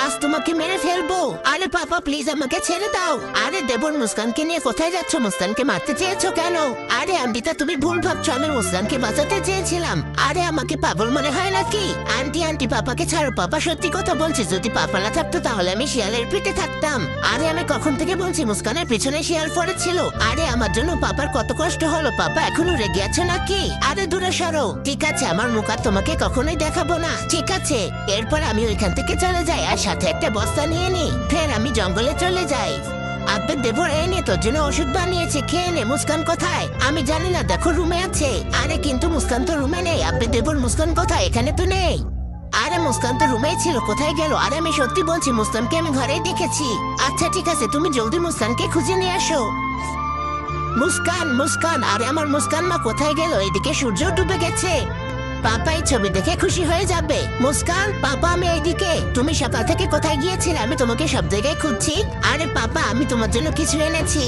আজ তোমাকে মেরে ফেলবো। আরে পাপা প্লিজ আমাকে ছেড়ে দাও। আরে দেবর মুস্কানকে নিয়ে কোথায় যাচ্ছ? মুস্কানকে মারতে চেয়েছো কেন? আরে অমৃতা তুমি ভুল ভাবছো, আমি মুস্কানকে বাঁচাতে চেয়েছিলাম। আরে আমাকে পাগল মনে হয় নাকি? আন্টি আন্টি পাপাকে ছাড়ো, পাপা সত্যি কথা বলছে, যদি পাপা না থাকতো তাহলে আমি শিয়ালের পিঠে থাকতাম। আরে আমি কখন থেকে বলছি মুস্কানের পিছনে শিয়াল পড়েছিল। আরে আমার জন্য পাপার কত কষ্ট হলো, পাপা এখনো রেগে আছে নাকি? আরে দূরে সরো। ঠিক আছে আমার মুখ আর তোমাকে কখনোই দেখাবো না, ঠিক আছে? এরপর আমি ওইখান থেকে চলে যাই আর সাথে একটা বস্তা নিয়ে নি, ফের আমি জঙ্গলে চলে যাই। আব্বে দেবর এই নে তোর জন্য ওষুধ বানিয়েছে, খেয়ে নে। মুস্কান কোথায়? আমি জানি না, দেখো রুমে আছে। আরে কিন্তু মুস্কান তো রুমে নেই। আব্বে দেবর মুস্কান কোথায়? এখানে তো নেই। আরে মুস্কান তো রুমেই ছিল, কোথায় গেল? আরে আমি সত্যি বলছি মুস্কানকে আমি ঘরেই দেখেছি। আচ্ছা ঠিক আছে, তুমি জলদি মুস্কানকে খুঁজে নিয়ে আসো। মুস্কান মুস্কান, আরে আমার মুস্কান মা কোথায় গেল? এদিকে সূর্য ডুবে গেছে। পাপা এই ছবি দেখে খুশি হয়ে যাবে। মুস্কান পাপা আমি এইদিকে। তুমি সকাল থেকে কোথায় গিয়েছিলে? আমি তোমাকে সব জায়গায় খুঁজছি। আরে পাপা আমি তোমার জন্য কিছু এনেছি।